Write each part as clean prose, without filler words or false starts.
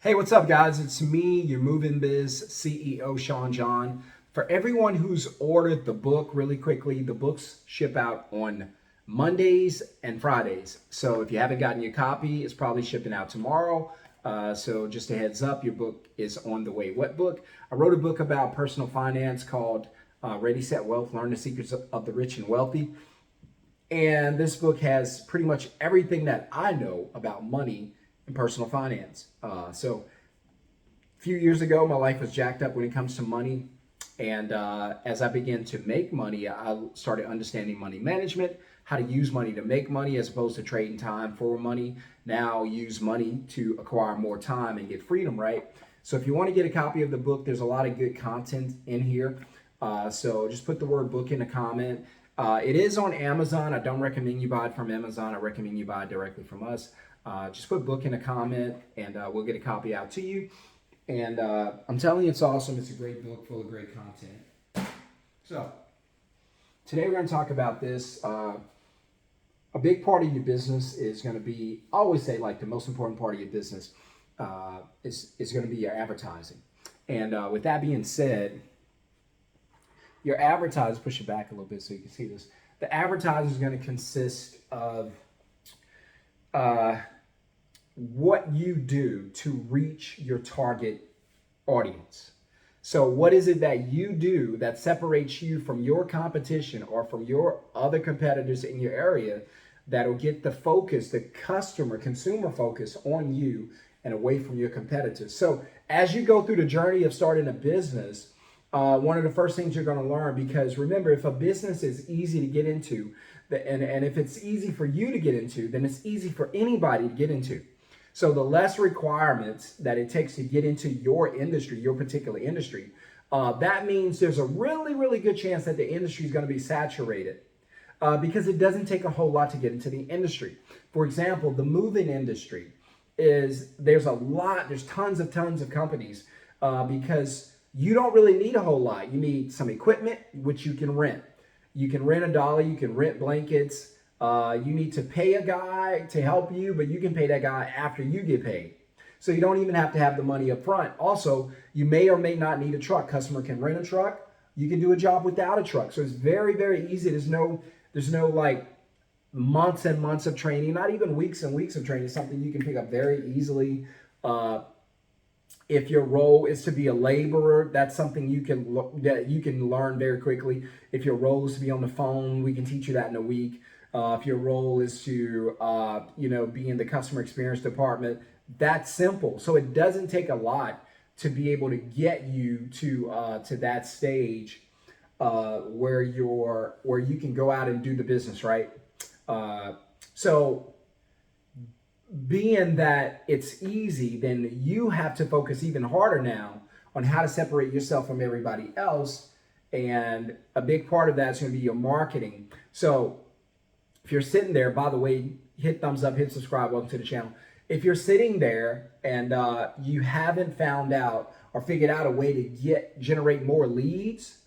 Hey, what's up, guys? It's me, your Moving Biz CEO, Sean John. For everyone who's ordered the book really quickly, the books ship out on Mondays and Fridays. So if you haven't gotten your copy, it's probably shipping out tomorrow. So just a heads up, your book is on the way. What book? I wrote a book about personal finance called Ready, Set, Wealth, Learn the Secrets of the Rich and Wealthy. And this book has pretty much everything that I know about money and personal finance. So a few years ago, my life was jacked up when it comes to money. And as I began to make money, I started understanding money management, how to use money to make money as opposed to trading time for money. Now use money to acquire more time and get freedom, right? So if you want to get a copy of the book, there's a lot of good content in here. So just put the word book in a comment. It is on Amazon. I don't recommend you buy it from Amazon. I recommend you buy it directly from us. Just put book in a comment and we'll get a copy out to you. And I'm telling you, it's awesome. It's a great book full of great content. So today we're going to talk about this. A big part of your business is going to be, I always say, like, the most important part of your business is going to be your advertising. And with that being said, your advertising, push it back a little bit so you can see this. The advertising is going to consist of what you do to reach your target audience. So what is it that you do that separates you from your competition or from your other competitors in your area that'll get the focus, the consumer focus on you and away from your competitors? So as you go through the journey of starting a business, one of the first things you're going to learn, because remember, if a business is easy to get into, and if it's easy for you to get into, then it's easy for anybody to get into. So the less requirements that it takes to get into your industry, your particular industry, that means there's a really, really good chance that the industry is going to be saturated because it doesn't take a whole lot to get into the industry. For example, the moving industry there's tons of companies because you don't really need a whole lot. You need some equipment, which you can rent. You can rent a dolly, you can rent blankets. You need to pay a guy to help you, but you can pay that guy after you get paid. So you don't even have to have the money up front. Also, you may or may not need a truck. Customer can rent a truck. You can do a job without a truck. So it's very, very easy. There's no like months and months of training, not even weeks and weeks of training. It's something you can pick up very easily. If your role is to be a laborer, that's something that you can learn very quickly. If your role is to be on the phone, we can teach you that in a week. If your role is to, be in the customer experience department, that's simple. So it doesn't take a lot to be able to get you to that stage where you can go out and do the business, right? So being that it's easy, then you have to focus even harder now on how to separate yourself from everybody else. And a big part of that is going to be your marketing. So if you're sitting there, by the way, hit thumbs up, hit subscribe, welcome to the channel. If you're sitting there and you haven't found out or figured out a way to generate more leads,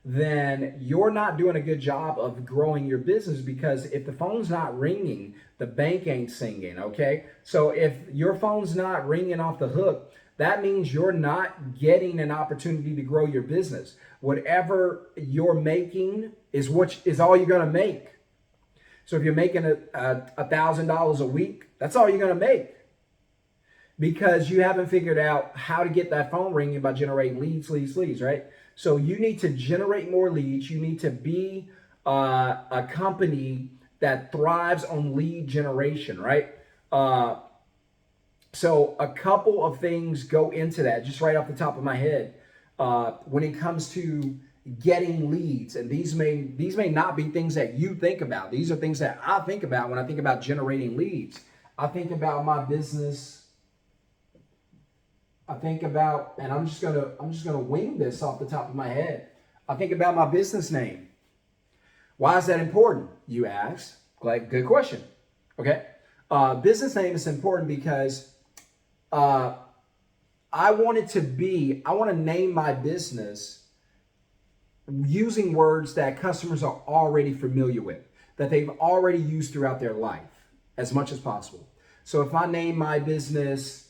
then you're not doing a good job of growing your business, because if the phone's not ringing, the bank ain't singing, okay? So if your phone's not ringing off the hook, that means you're not getting an opportunity to grow your business. Whatever you're making is all you're gonna make. So if you're making $1,000 a week, that's all you're going to make, because you haven't figured out how to get that phone ringing by generating leads, right? So you need to generate more leads. You need to be a company that thrives on lead generation, right? So a couple of things go into that, just right off the top of my head. When it comes to getting leads, and these may not be things that you think about. These are things that I think about when I think about generating leads. I think about my business. I think about, and I'm just gonna wing this off the top of my head. I think about my business name. Why is that important, you ask? Like, good question. Okay, business name is important because I want to name my business using words that customers are already familiar with, that they've already used throughout their life as much as possible. So if I name my business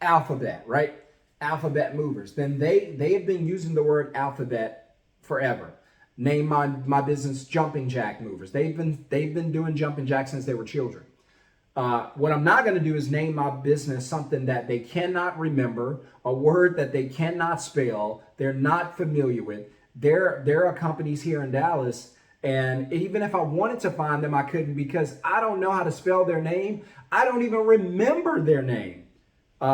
Alphabet, right? Alphabet Movers. Then they have been using the word alphabet forever. Name my business Jumping Jack Movers. They've been doing jumping jack since they were children. What I'm not going to do is name my business something that they cannot remember, a word that they cannot spell, they're not familiar with. There are companies here in Dallas, and even if I wanted to find them, I couldn't because I don't know how to spell their name. I don't even remember their name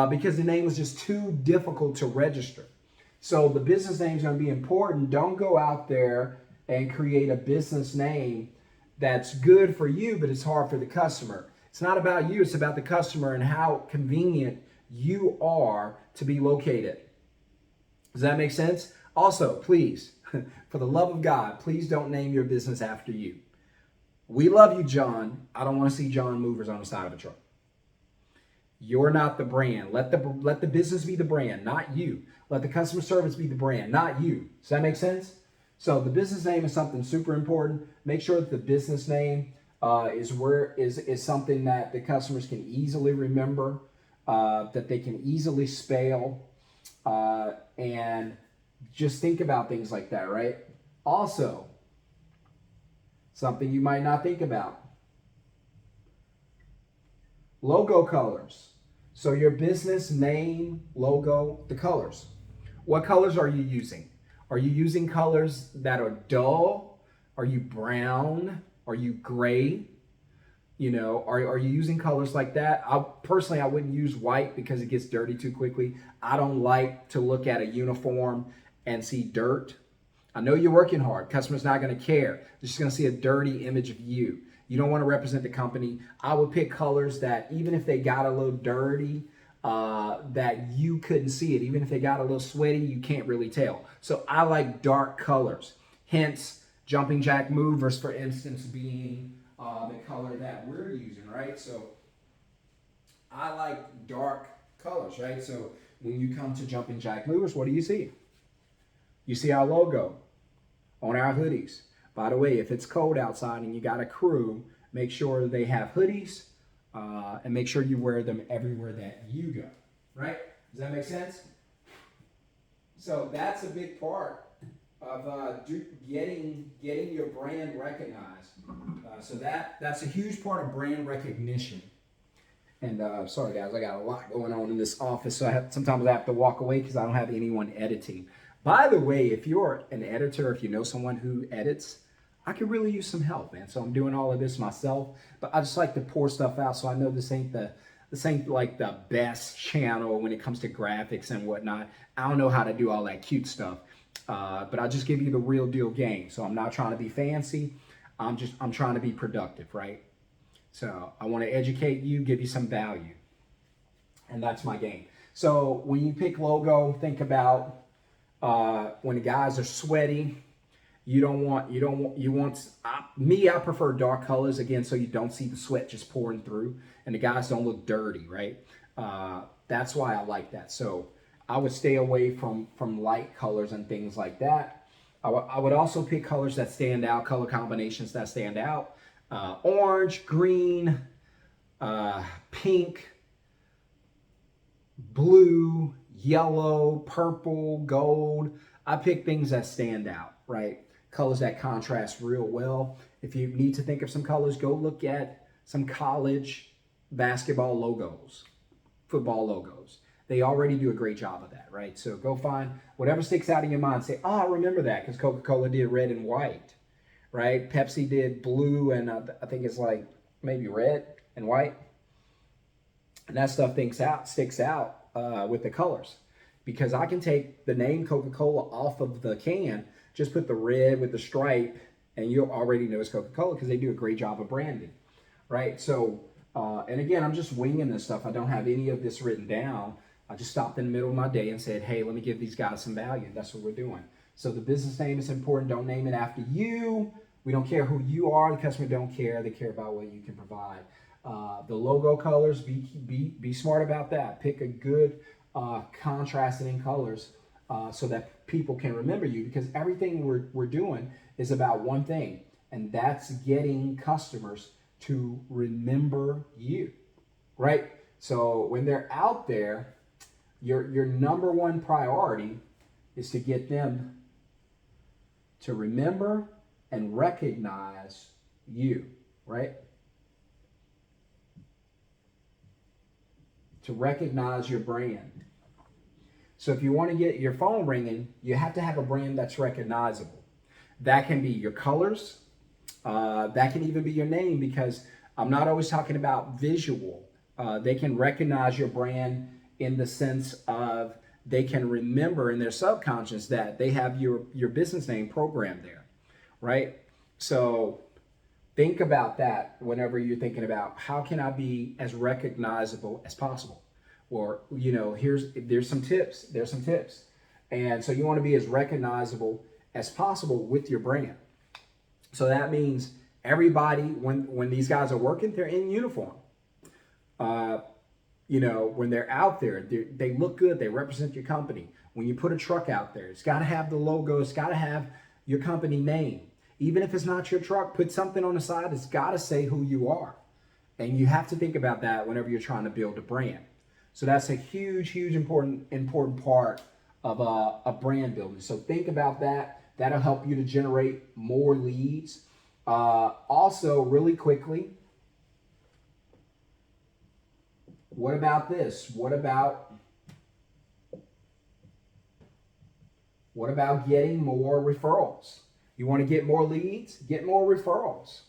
because the name was just too difficult to register. So the business name is going to be important. Don't go out there and create a business name that's good for you, but it's hard for the customer. It's not about you, it's about the customer and how convenient you are to be located. Does that make sense? Also, please, for the love of God, please don't name your business after you. We love you, John. I don't want to see John Movers on the side of a truck. You're not the brand. Let the business be the brand, not you. Let the customer service be the brand, not you. Does that make sense? So the business name is something super important. Make sure that the business name is something that the customers can easily remember, that they can easily spell, and just think about things like that, right? Also, something you might not think about. Logo colors. So your business name, logo, the colors. What colors are you using? Are you using colors that are dull? Are you brown? Are you gray? You know, are you using colors like that? I wouldn't use white because it gets dirty too quickly. I don't like to look at a uniform and see dirt. I know you're working hard. Customer's not going to care. They're just going to see a dirty image of you. You don't want to represent the company. I would pick colors that even if they got a little dirty, that you couldn't see it. Even if they got a little sweaty, you can't really tell. So I like dark colors. Hence, Jumping Jack Movers, for instance, being the color that we're using, right? So I like dark colors, right? So when you come to Jumping Jack Movers, what do you see? You see our logo on our hoodies. By the way, if it's cold outside and you got a crew, make sure they have hoodies and make sure you wear them everywhere that you go, right? Does that make sense? So that's a big part of getting your brand recognized. So that's a huge part of brand recognition. And sorry guys, I got a lot going on in this office, so sometimes I have to walk away because I don't have anyone editing. By the way, if you're an editor, if you know someone who edits, I could really use some help, man. So I'm doing all of this myself, but I just like to pour stuff out. So I know this ain't like the best channel when it comes to graphics and whatnot. I don't know how to do all that cute stuff, but I'll just give you the real deal game. So I'm not trying to be fancy. I'm trying to be productive, right? So I want to educate you, give you some value, and that's my game. So when you pick logo, think about when the guys are sweaty. I prefer dark colors again, so you don't see the sweat just pouring through and the guys don't look dirty, right? That's why I like that. So I would stay away from light colors and things like that. I would also pick colors that stand out, color combinations that stand out. Orange, green, pink, blue, yellow, purple, gold. I pick things that stand out, right? Colors that contrast real well. If you need to think of some colors, go look at some college basketball logos, football logos. They already do a great job of that, right? So go find whatever sticks out in your mind. Say, oh, I remember that because Coca-Cola did red and white, right? Pepsi did blue and I think it's like maybe red and white. And that stuff sticks out with the colors. Because I can take the name Coca-Cola off of the can, just put the red with the stripe, and you'll already know it's Coca-Cola because they do a great job of branding, right? So, and again, I'm just winging this stuff. I don't have any of this written down. I just stopped in the middle of my day and said, hey, let me give these guys some value. That's what we're doing. So the business name is important. Don't name it after you. We don't care who you are. The customer don't care. They care about what you can provide. The logo colors, be smart about that. Pick a good contrasting colors so that people can remember you, because everything we're doing is about one thing, and that's getting customers to remember you, right? So when they're out there Your number one priority is to get them to remember and recognize you, right? To recognize your brand. So if you want to get your phone ringing, you have to have a brand that's recognizable. That can be your colors. That can even be your name, because I'm not always talking about visual. They can recognize your brand in the sense of they can remember in their subconscious that they have your business name programmed there, right? So think about that whenever you're thinking about how can I be as recognizable as possible. Or, there's some tips. There's some tips. And so you want to be as recognizable as possible with your brand. So that means everybody, when these guys are working, they're in uniform. When they're out there, they look good. They represent your company. When you put a truck out there, it's got to have the logo. It's got to have your company name. Even if it's not your truck, put something on the side. It's got to say who you are. And you have to think about that whenever you're trying to build a brand. So that's a huge, huge important part of a brand building. So think about that. That'll help you to generate more leads. Also, really quickly, what about this? What about getting more referrals? You want to get more leads? Get more referrals.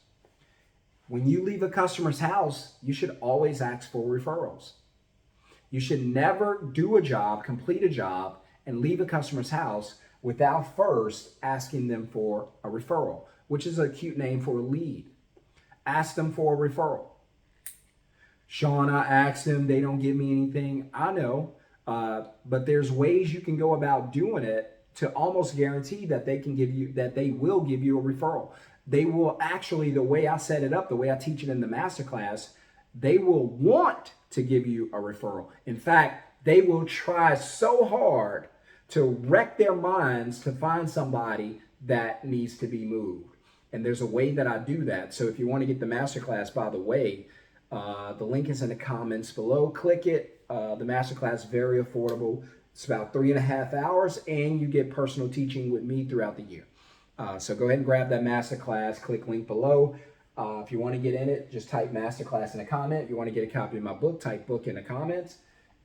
When you leave a customer's house, you should always ask for referrals. You should never do a job, complete a job, and leave a customer's house without first asking them for a referral, which is a cute name for a lead. Ask them for a referral. Sean, I asked them, they don't give me anything. I know, but there's ways you can go about doing it to almost guarantee that they will give you a referral. They will actually, the way I set it up, the way I teach it in the masterclass, they will want to give you a referral. In fact, they will try so hard to wreck their minds to find somebody that needs to be moved. And there's a way that I do that. So if you want to get the masterclass, by the way, the link is in the comments below. Click it. The masterclass is very affordable. It's about 3.5 hours, and you get personal teaching with me throughout the year. So go ahead and grab that masterclass. Click link below. If you want to get in it, just type masterclass in a comment. If you want to get a copy of my book, type book in the comments.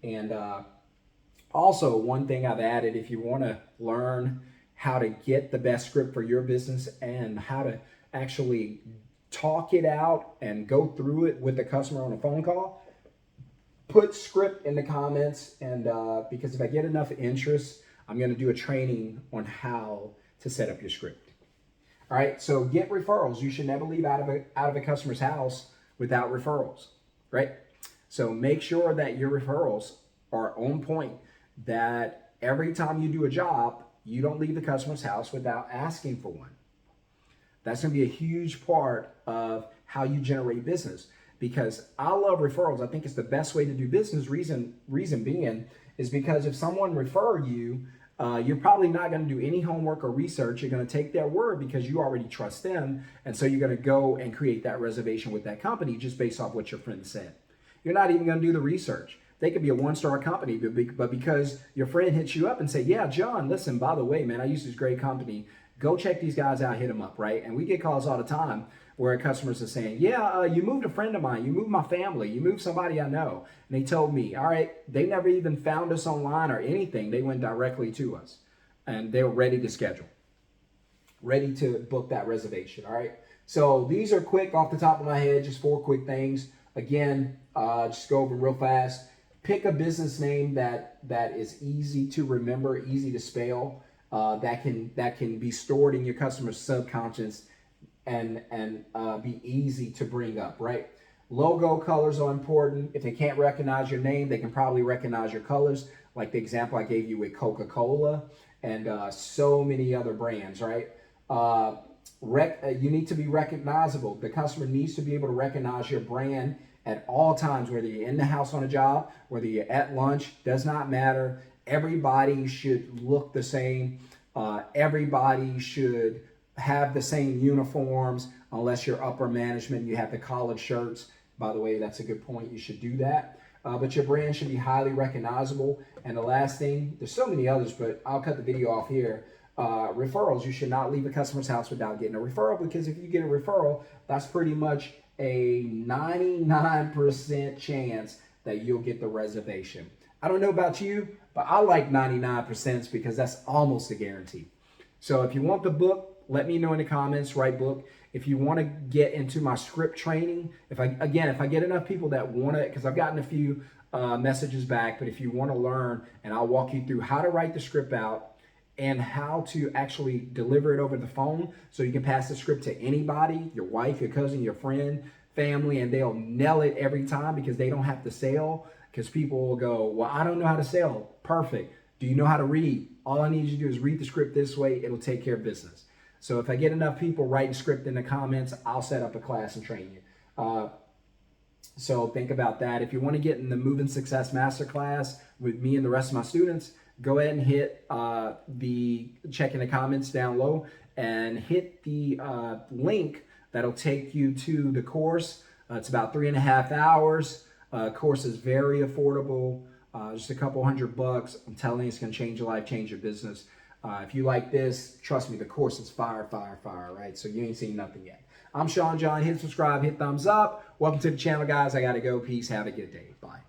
And also, one thing I've added, if you want to learn how to get the best script for your business and how to actually talk it out and go through it with the customer on a phone call, put script in the comments. And because if I get enough interest, I'm going to do a training on how to set up your script. All right, so get referrals. You should never leave out of a customer's house without referrals, right? So make sure that your referrals are on point, that every time you do a job, you don't leave the customer's house without asking for one. That's going to be a huge part of how you generate business, because I love referrals. I think it's the best way to do business. Reason being is because if someone refer you, you're probably not going to do any homework or research. You're going to take their word because you already trust them. And so you're going to go and create that reservation with that company just based off what your friend said. You're not even going to do the research. They could be a one-star company, but because your friend hits you up and say, yeah, John, listen, by the way, man, I use this great company. Go check these guys out, hit them up, right? And we get calls all the time where customers are saying, yeah, you moved a friend of mine, you moved my family, you moved somebody I know. And they told me, all right, they never even found us online or anything. They went directly to us and they were ready to schedule, ready to book that reservation, all right? So these are quick off the top of my head, just 4 quick things. Again, just go over real fast. Pick a business name that is easy to remember, easy to spell, that can be stored in your customer's subconscious and be easy to bring up, right? Logo colors are important. If they can't recognize your name, they can probably recognize your colors, like the example I gave you with Coca-Cola and so many other brands, right? You need to be recognizable. The customer needs to be able to recognize your brand at all times, whether you're in the house on a job, whether you're at lunch, does not matter. Everybody should look the same. Everybody should have the same uniforms, unless you're upper management, you have the collared shirts. By the way, that's a good point. You should do that. but your brand should be highly recognizable. And the last thing, there's so many others, but I'll cut the video off here. Referrals. You should not leave a customer's house without getting a referral, because if you get a referral, that's pretty much a 99% chance that you'll get the reservation. I don't know about you, but I like 99% because that's almost a guarantee. So if you want the book, let me know in the comments, write book. If you want to get into my script training, if I get enough people that want it, because I've gotten a few messages back, but if you want to learn, and I'll walk you through how to write the script out and how to actually deliver it over the phone so you can pass the script to anybody, your wife, your cousin, your friend, family, and they'll nail it every time because they don't have to sell. Because people will go, well, I don't know how to sell. Perfect. Do you know how to read? All I need you to do is read the script this way. It'll take care of business. So if I get enough people writing script in the comments, I'll set up a class and train you. So think about that. If you want to get in the Moving Success Masterclass with me and the rest of my students, go ahead and hit check in the comments down low and hit the link that'll take you to the course. It's about 3.5 hours. Course is very affordable, just a couple $100. I'm telling you, it's going to change your life, change your business. If you like this, trust me, the course is fire, fire, fire, right? So you ain't seen nothing yet. I'm Sean John. Hit subscribe, hit thumbs up. Welcome to the channel, guys. I got to go. Peace. Have a good day. Bye.